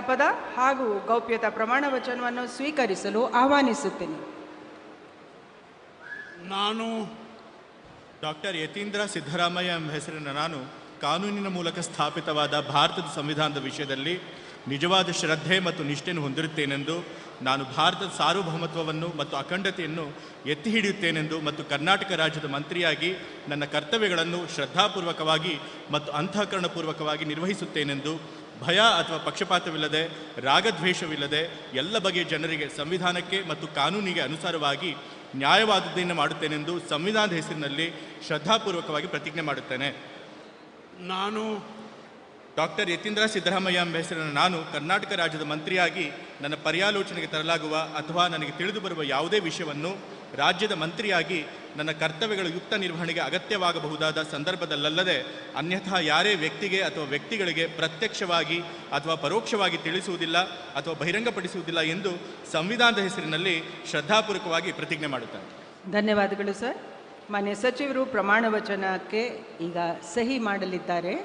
ಪದ ಹಾಗೂ ಗೌಪ್ಯತಾ ಪ್ರಮಾಣ ವಚನವನ್ನು ಸ್ವೀಕರಿಸಲು ಆಹ್ವಾನಿಸುತ್ತೇನೆ. ನಾನು ಡಾಕ್ಟರ್ ಯತೀಂದ್ರ ಸಿದ್ದರಾಮಯ್ಯ ಎಂಬ ಹೆಸರಿನ ನಾನು ಕಾನೂನಿನ ಮೂಲಕ ಸ್ಥಾಪಿತವಾದ ಭಾರತದ ಸಂವಿಧಾನದ ವಿಷಯದಲ್ಲಿ ನಿಜವಾದ ಶ್ರದ್ಧೆ ಮತ್ತು ನಿಷ್ಠೆಯನ್ನು ಹೊಂದಿರುತ್ತೇನೆಂದು, ನಾನು ಭಾರತದ ಸಾರ್ವಭೌಮತ್ವವನ್ನು ಮತ್ತು ಅಖಂಡತೆಯನ್ನು ಎತ್ತಿ ಹಿಡಿಯುತ್ತೇನೆಂದು ಮತ್ತು ಕರ್ನಾಟಕ ರಾಜ್ಯದ ಮಂತ್ರಿಯಾಗಿ ನನ್ನ ಕರ್ತವ್ಯಗಳನ್ನು ಶ್ರದ್ಧಾಪೂರ್ವಕವಾಗಿ ಮತ್ತು ಅಂತಃಕರಣಪೂರ್ವಕವಾಗಿ ನಿರ್ವಹಿಸುತ್ತೇನೆಂದು, ಭಯ ಅಥವಾ ಪಕ್ಷಪಾತವಿಲ್ಲದೆ, ರಾಗದ್ವೇಷವಿಲ್ಲದೆ ಎಲ್ಲ ಬಗೆಯ ಜನರಿಗೆ ಸಂವಿಧಾನಕ್ಕೆ ಮತ್ತು ಕಾನೂನಿಗೆ ಅನುಸಾರವಾಗಿ ನ್ಯಾಯವಾದದ್ದನ್ನು ಮಾಡುತ್ತೇನೆಂದು ಸಂವಿಧಾನದ ಹೆಸರಿನಲ್ಲಿ ಶ್ರದ್ಧಾಪೂರ್ವಕವಾಗಿ ಪ್ರತಿಜ್ಞೆ ಮಾಡುತ್ತೇನೆ. ನಾನು ಡಾಕ್ಟರ್ ಯತೀಂದ್ರ ಸಿದ್ದರಾಮಯ್ಯ ಎಂಬ ಹೆಸರಿನ ನಾನು ಕರ್ನಾಟಕ ರಾಜ್ಯದ ಮಂತ್ರಿಯಾಗಿ ನನ್ನ ಪರ್ಯಾಲೋಚನೆಗೆ ತರಲಾಗುವ ಅಥವಾ ನನಗೆ ತಿಳಿದು ಬರುವ ಯಾವುದೇ ವಿಷಯವನ್ನು ರಾಜ್ಯದ ಮಂತ್ರಿಯಾಗಿ ನನ್ನ ಕರ್ತವ್ಯಗಳ ಯುಕ್ತ ನಿರ್ವಹಣೆಗೆ ಅಗತ್ಯವಾಗಬಹುದಾದ ಸಂದರ್ಭದಲ್ಲದೆ ಅನ್ಯಥಾ ಯಾರೇ ವ್ಯಕ್ತಿಗೆ ಅಥವಾ ವ್ಯಕ್ತಿಗಳಿಗೆ ಪ್ರತ್ಯಕ್ಷವಾಗಿ ಅಥವಾ ಪರೋಕ್ಷವಾಗಿ ತಿಳಿಸುವುದಿಲ್ಲ ಅಥವಾ ಬಹಿರಂಗಪಡಿಸುವುದಿಲ್ಲ ಎಂದು ಸಂವಿಧಾನದ ಹೆಸರಿನಲ್ಲಿ ಶ್ರದ್ಧಾಪೂರ್ವಕವಾಗಿ ಪ್ರತಿಜ್ಞೆ ಮಾಡುತ್ತೇನೆ. ಧನ್ಯವಾದಗಳು ಸರ್. ಮಾನ್ಯ ಸಚಿವರು ಪ್ರಮಾಣ ವಚನಕ್ಕೆ ಈಗ ಸಹಿ ಮಾಡಲಿದ್ದಾರೆ.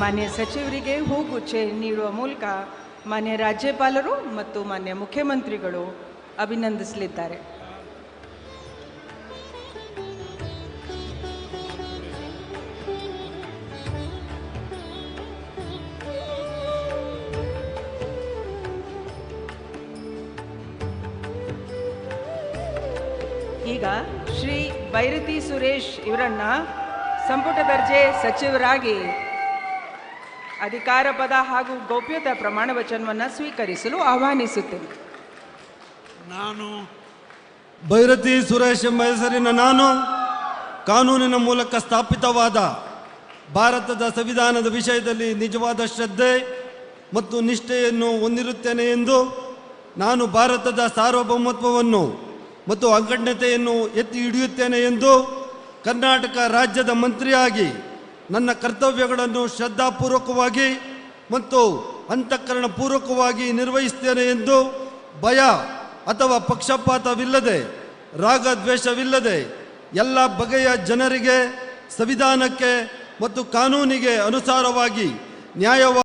ಮಾನ್ಯ ಸಚಿವರಿಗೆ ಹೂಗುಚ್ಛೆ ನೀಡುವ ಮೂಲಕ ಮಾನ್ಯ ರಾಜ್ಯಪಾಲರು ಮತ್ತು ಮಾನ್ಯ ಮುಖ್ಯಮಂತ್ರಿಗಳು ಅಭಿನಂದಿಸಲಿದ್ದಾರೆ. ಈಗ ಶ್ರೀ ಬೈರತಿ ಸುರೇಶ್ ಇವರನ್ನ ಸಂಪುಟ ದರ್ಜೆ ಸಚಿವರಾಗಿ ಅಧಿಕಾರ ಪದ ಹಾಗೂ ಗೌಪ್ಯತಾ ಪ್ರಮಾಣ ವಚನವನ್ನು ಸ್ವೀಕರಿಸಲು ಆಹ್ವಾನಿಸುತ್ತೇನೆ. ನಾನು ಬೈರತಿ ಸುರೇಶ್ ಎಂಬ ಹೆಸರಿನ ನಾನು ಕಾನೂನಿನ ಮೂಲಕ ಸ್ಥಾಪಿತವಾದ ಭಾರತದ ಸಂವಿಧಾನದ ವಿಷಯದಲ್ಲಿ ನಿಜವಾದ ಶ್ರದ್ಧೆ ಮತ್ತು ನಿಷ್ಠೆಯನ್ನು ಹೊಂದಿರುತ್ತೇನೆ ಎಂದು, ನಾನು ಭಾರತದ ಸಾರ್ವಭೌಮತ್ವವನ್ನು ಮತ್ತು ಅಖಂಡತೆಯನ್ನು ಎತ್ತಿ ಹಿಡಿಯುತ್ತೇನೆ ಎಂದು ಕರ್ನಾಟಕ ರಾಜ್ಯದ ಮಂತ್ರಿಯಾಗಿ ನನ್ನ ಕರ್ತವ್ಯಗಳನ್ನು ಶ್ರದ್ಧಾಪೂರ್ವಕವಾಗಿ ಮತ್ತು ಅಂತಃಕರಣಪೂರ್ವಕವಾಗಿ ನಿರ್ವಹಿಸುತ್ತೇನೆ ಎಂದು, ಭಯ ಅಥವಾ ಪಕ್ಷಪಾತವಿಲ್ಲದೆ, ರಾಗದ್ವೇಷವಿಲ್ಲದೆ ಎಲ್ಲ ಬಗೆಯ ಜನರಿಗೆ ಸಂವಿಧಾನಕ್ಕೆ ಮತ್ತು ಕಾನೂನಿಗೆ ಅನುಸಾರವಾಗಿ ನ್ಯಾಯವಾಗಿ